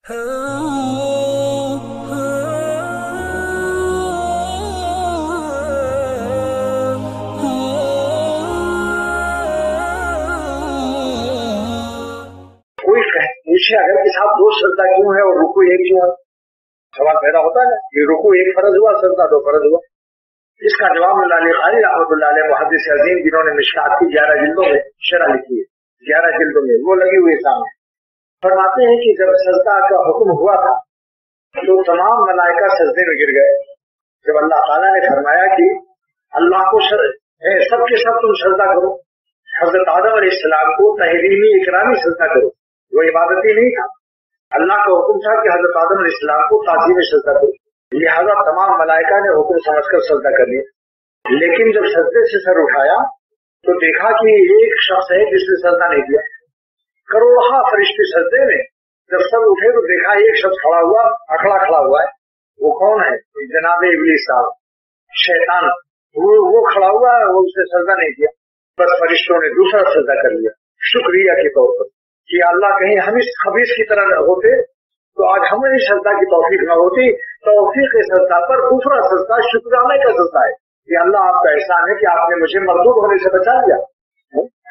کوئی پوچھے اگر کہ صاحب دو سجدہ کیوں ہے اور رکوع ایک کیوں ہے، سوال پیدا ہوتا ہے نا کہ رکوع ایک فرض ہوا، سجدہ دو فرض ہوا۔ اس کا جواب اللہ علیہ قاری رحمۃ اللہ علیہ محدث عظیم جنہوں نے مشکات کی 11 جلدوں میں شرح لکھی ہے، 11 جلدوں میں وہ لگی ہوئی سامنے، فرماتے ہیں کہ جب سجدہ کا حکم ہوا تھا تو تمام ملائکہ سجدے میں گر گئے۔ جب اللہ تعالیٰ نے فرمایا کہ اللہ کو سب کے سب تم سجدہ کرو، حضرت آدم علیہ السلام کو تحریمی اکرامی سجدہ کرو، وہ عبادتی نہیں تھا، اللہ کا حکم تھا کہ حضرت آدم علیہ السلام کو تعظیم سجدہ کرو، لہذا تمام ملائکہ نے حکم سمجھ کر سجدہ کر لیا۔ لیکن جب سجدے سے سر اٹھایا تو دیکھا کہ ایک شخص ہے جس نے سجدہ نہیں کیا۔ کروڑہ فرشتے سجدے میں، جب سر اٹھے تو دیکھا ایک شخص کھڑا ہوا، اکھڑا کھڑا ہوا ہے۔ وہ کون ہے؟ جناب ابلیس صاحب، شیطان، وہ کھڑا ہوا ہے، وہ اس نے سجدہ نہیں کیا۔ بس فرشتوں نے دوسرا سجدہ کر لیا شکریہ کے طور پر کہ اللہ کہیں ہم اس خبیث کی طرح نہ ہوتے تو آج ہمیں اس سجدہ کی توفیق نہ ہوتی۔ توفیق سجدہ پر دوسرا سجدہ شکرانے کا سجدہ ہے کہ اللہ آپ کا احسان ہے کہ آپ نے مجھے مردود ہونے سے بچا لیا،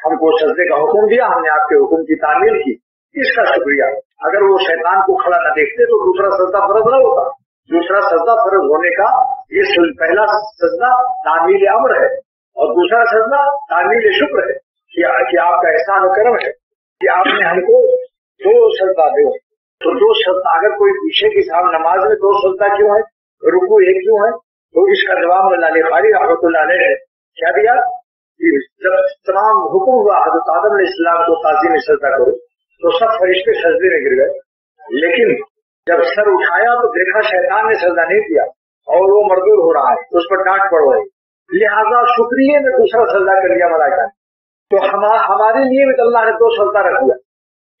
ہم کو سجدے کا حکم دیا، ہم نے آپ کے حکم کی تعمیل کی، اس کا شکریہ۔ اگر وہ شیطان کو کھڑا نہ دیکھتے تو دوسرا سجدہ فرض نہ ہوتا۔ دوسرا سجدہ فرض ہونے کا یہ پہلا سجدہ تعمیل امر ہے اور دوسرا سجدہ تعمیل شکر ہے کہ آپ کا احسان و کرم ہے کہ آپ نے ہم کو دو سجدہ دے۔ تو دو سجدہ، اگر کوئی پوچھے کہ صاحب نماز میں دو سجدہ کیوں ہے، رکوع ایک کیوں ہے، تو اس کا جواب اللہ علیہ قاری رحمۃ اللہ علیہ نے کیا دیا کہ جب تمام حکم ہوا حضرت آدم علیہ السلام کو تعظیم سجدہ کرو تو سب فرشتے سجدے میں گر گئے، لیکن جب سر اٹھایا تو دیکھا شیطان نے سجدہ نہیں کیا اور وہ مردود ہو رہا ہے، اس پر ڈانٹ پڑ رہی، لہذا شکریہ میں دوسرا سجدہ کر لیا ملائکہ نے۔ تو ہمارے لیے بھی اللہ نے دو سجدہ رکھ دیا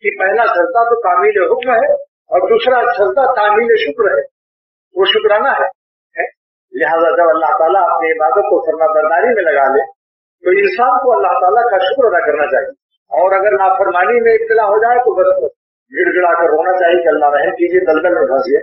کہ پہلا سجدہ تو تعمیل حکم ہے اور دوسرا سجدہ تعمیل شکر ہے، وہ شکرانہ ہے۔ لہذا جب اللہ تعالیٰ اپنی عبادت کو فرما برداری میں لگا لے تو انسان کو اللہ تعالیٰ کا شکر ادا کرنا چاہیے، اور اگر نافرمانی میں ابتلا ہو جائے تو بس گڑ گڑا کر رونا چاہیے کہ اللہ رحم کیجیے، دلدل میں پھنس گئے۔